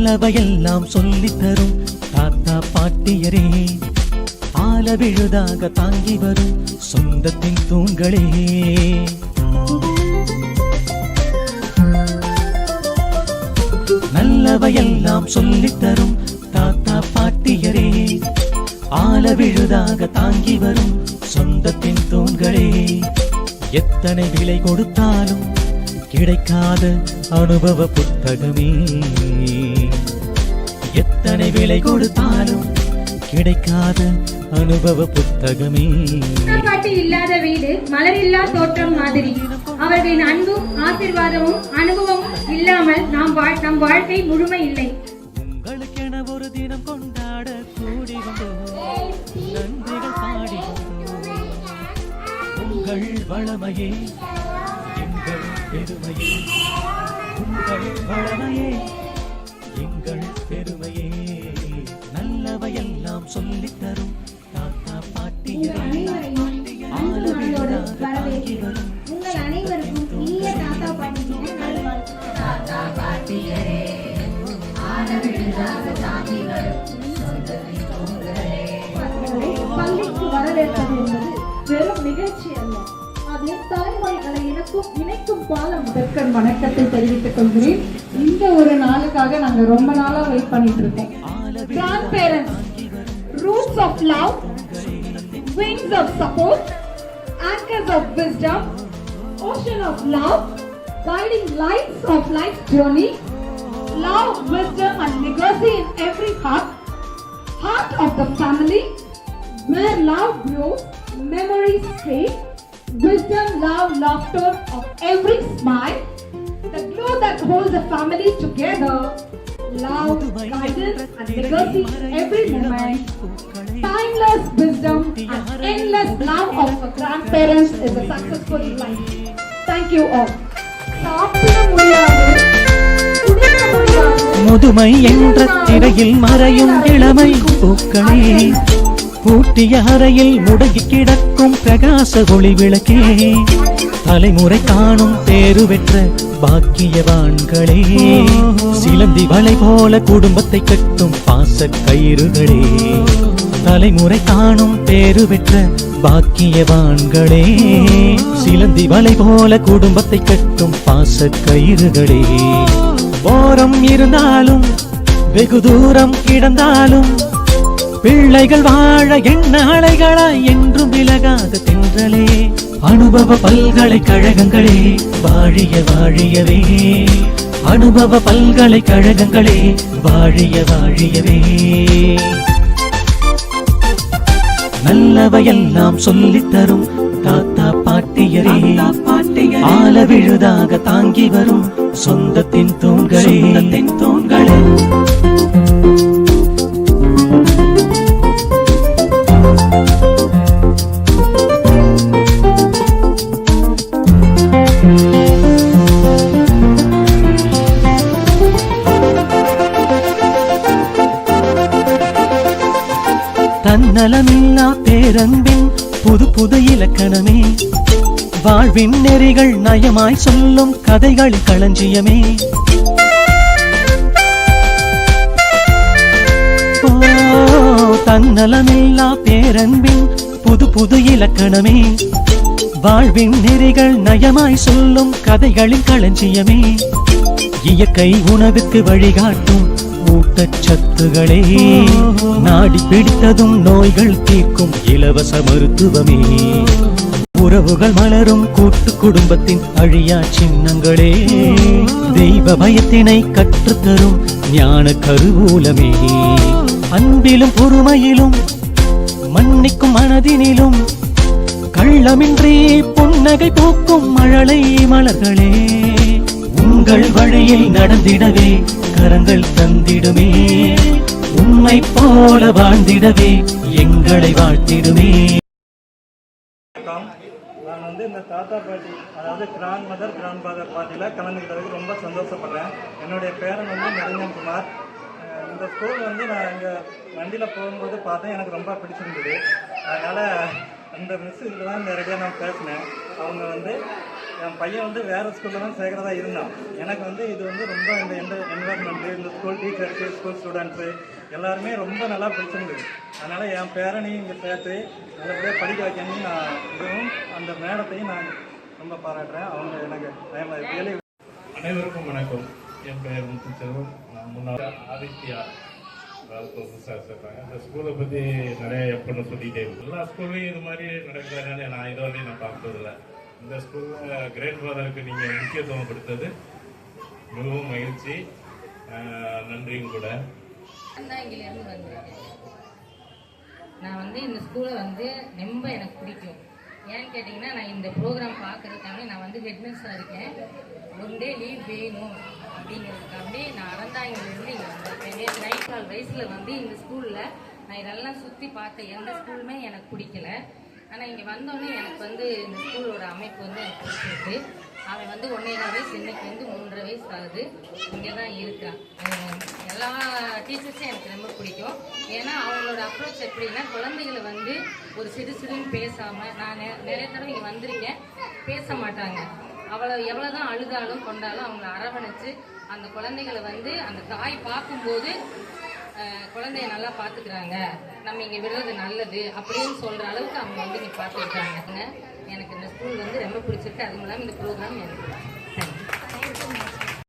நல்லவையெல்லாம் சொல்லித் தரும் தாத்தா பாட்டியரே, ஆல விழுதாக தாங்கி வரும் சொந்தத்தின் தூண்களே. நல்லவையெல்லாம் சொல்லித் தரும் தாத்தா பாட்டியரே, ஆல விழுதாக தாங்கி வரும் சொந்தத்தின் தூண்களே. எத்தனை விலை கொடுத்தாலும் கிடைக்காத அனுபவ புத்தகமே, எத்தனை விலை கொடுத்தாலும் கிடைக்காத அனுபவ புத்தகமே. பாட்டி இல்லாத வீடு மலரில்லா தோற்றம் மாதிரி. அவர்களின் அன்பும் ஆசீர்வாதமும் அனுபவமும் இல்லாமல் நம் வாழ்க்கை முழுமை இல்லை. உங்களுக்கென ஒரு தினம் கொண்டாட கூடி வந்தோம், நன்றிகள் பாடி வந்தோம். உங்கள் வளமையே எங்கள் பெருமையே, உங்கள் வளமையே எங்கள் பெருமையே. நல்லவையெல்லாம் சொல்லித் தரும் தாத்தா பாட்டியரே, ஆல விழுதாக தாங்கி வரும் உங்கள் அனைவருக்கும் இனிய தாத்தா பாட்டியரே, ஆல விழுதாக தாங்கி வரும் சொந்தத்தின் தூண்களே. பள்ளிக்கு வரவேற்பது என்பது வெறும் நிகழ்ச்சி அல்ல, அது தலைமுறைகளை இணைக்கும் பாலம். முதற்கண் வணக்கத்தை தெரிவித்துக் கொள்கிறேன். இந்த ஒரு நாளுக்காக நாங்க ரொம்ப நாளா வெயிட் பண்ணிட்டு இருக்கோம். Grandparents, roots of love, wings of support, anchors of wisdom, ocean of love, guiding lights of life's journey, love, wisdom and legacy in every heart of the family, where love grows, memories stay, wisdom, love, laughter of every smile, the glue that holds the family together, love, guidance and legacy every moment, timeless wisdom and endless love of our grandparents is a successful life. Thank you all. முதுமை என்ற திரையில் மறையும் இளமை பூக்களே, பூட்டிய அறையில் முடங்கி கிடக்கும் பிரகாச ஒளி விளக்கே, தலைமுறை காணும் தேரு பெற்ற பாக்கியவான்களே, சிலந்தி வலை போல குடும்பத்தை கட்டும் பாச கயிறுகளே, தலைமுறை காணும் தேரு பெற்ற பாக்கியவான்களே, சிலந்தி வலை போல குடும்பத்தை கட்டும் பாச கயிறுகளே. ஓரம் இருந்தாலும் வெகு தூரம் கிடந்தாலும் பிள்ளைகள் வாழ எண்ண அலைகளாய் என்றும் விலகாத தென்றலே, அனுபவ பல்கலைக்கழகங்களே வாழிய வாழியவே, அனுபவ பல்கலைக்கழகங்களே வாழிய வாழியவே. நல்லவையெல்லாம் சொல்லித் தரும் தாத்தா பாட்டியரே, ஆல விழுதாக தாங்கி வரும் சொந்தத்தின் தூண்களே, தூண்களே. தன்னலமில்லா பேரன்பின் புது புது இலக்கணமே, வாழ்வின் நெறிகள் நயமாய் சொல்லும் கதைகள் களஞ்சியமே. தன்னலமில்லா பேரன்பின் புது புது இலக்கணமே, வாழ்வின் நெறிகள் நயமாய் சொல்லும் கதைகளின் களஞ்சியமே. இயற்கை உணவுக்கு வழிகாட்டும் ஊட்டச்சத்துகளே, நாடி பிடித்ததும் நோய்கள் தீர்க்கும் இலவச மருத்துவமே. உறவுகள் மலரும் கூட்டு குடும்பத்தின் அழியா சின்னங்களே, தெய்வ பயத்தினை கற்றுத்தரும் ஞான கருவூலமே. அன்பிலும் பொறுமையிலும் மன்னிக்கும் மனதினிலும் கள்ளமின்றி புன்னகை பூக்கும் மழலை மலர்களே, உங்கள் வழியில் நடந்திடவே கரங்கள் தந்திடுமே, உம்மை போல வாழ்ந்திடவே எங்களை வாழ்த்திடுமே. நான் இந்த தாத்தா பாட்டி, அதாவது கிராண்ட் மதர் கிராண்ட் ஃபாதர் பார்ட்டியில் கலந்துக்கிட்டதுக்கு ரொம்ப சந்தோஷப்படுறேன். என்னுடைய பேரன் நிரஞ்சன் குமார். இந்த ஸ்கூல் நான் இங்கே வண்டியில் போகும்போது பார்த்தேன், எனக்கு ரொம்ப பிடிச்சிருந்தது. அதனால் அந்த மிஸ் இதில் தான் நேரடியாக நான் பேசினேன். அவங்க என் பையன் வந்து வேறு ஸ்கூலில் தான் சேர்க்குறதா இருந்தான். எனக்கு வந்து இது வந்து ரொம்ப இந்த என்வரன்மெண்ட்டு, இந்த ஸ்கூல் டீச்சர்ஸு, ஸ்கூல் ஸ்டூடெண்ட்ஸு எல்லாருமே ரொம்ப நல்லா பிடிச்சிருந்தது. அதனால் என் பேரனையும் இங்கே சேர்த்து நல்லபடியாக படிக்க வைக்கணும்னு நான் இதுவும் அந்த மேடத்தையும் நான் ரொம்ப பாராட்டுறேன். அவங்க எனக்கு ரியலி. அனைவருக்கும் வணக்கம். என் பெயர் முத்துச்செல்வம். நான் முன்னாள் ஆதித்யா புதுசாக சேர்த்தாங்க. இந்த ஸ்கூலை பற்றி நிறைய எப்படின்னு சொல்லிகிட்டே இருக்கு. எல்லா ஸ்கூல்லையும் இது மாதிரி நடக்கிறதுனால நான் இதை வரையும் நான் பார்த்ததில்லை. இந்த ஸ்கூலில் கிரேட் ஃபாதருக்கு நீங்கள் முக்கியத்துவம் கொடுத்தது மிகவும் மகிழ்ச்சி, நன்றியும் கூட. இங்கிலிருந்து வந்திருக்கேன். நான் வந்து இந்த ஸ்கூலை வந்து ரொம்ப எனக்கு பிடிக்கும். ஏன்னு கேட்டிங்கன்னா, நான் இந்த ப்ரோக்ராம் பார்க்கறதுக்காக நான் வந்து ஹெட்மிஸ்ஸாக இருக்கேன். ஒன் டே லீவ் வேணும் அப்படிங்கிறதுக்காகவே நான் அறந்தாங்கிலிருந்து இங்கே வந்திருக்கேன். 9 வயசில் வந்து இந்த ஸ்கூலில் நான் இதெல்லாம் சுற்றி பார்த்தேன். எந்த ஸ்கூலுமே எனக்கு பிடிக்கல. ஆனால் இங்கே வந்தோடனே எனக்கு வந்து இந்த ஸ்கூலோட அமைப்பு வந்து எனக்கு பிடிச்சிருக்கு. அவன் வந்து 1.5 வயசு, இன்னைக்கு வந்து 3.5 வயசு ஆகுது. இங்கே தான் இருக்கிறான். எல்லா டீச்சர்ஸும் எனக்கு ரொம்ப பிடிக்கும். ஏன்னா அவங்களோட அப்ரோச் எப்படின்னா, குழந்தைகளை வந்து ஒரு சிறுன்னு பேசாமல், நான் நிறைய தடவை இங்கே வந்திருக்கேன், பேச மாட்டாங்க. எவ்வளோ தான் அழுதாலும் கொண்டாலும் அவங்கள அரவணைச்சு அந்த குழந்தைகளை வந்து அந்த தாய் பார்க்கும்போது குழந்தைய நல்லா பார்த்துக்கிறாங்க, நம்ம இங்கே விடுறது நல்லது அப்படின்னு சொல்கிற அளவுக்கு அவங்க வந்து இங்கே பார்த்துக்கிட்டாங்க. எனக்கு இந்த ஸ்கூல் வந்து ரொம்ப பிடிச்சிருக்கு. அதுவும் இல்லாமல் இந்த ப்ரோக்ராம் எனக்கு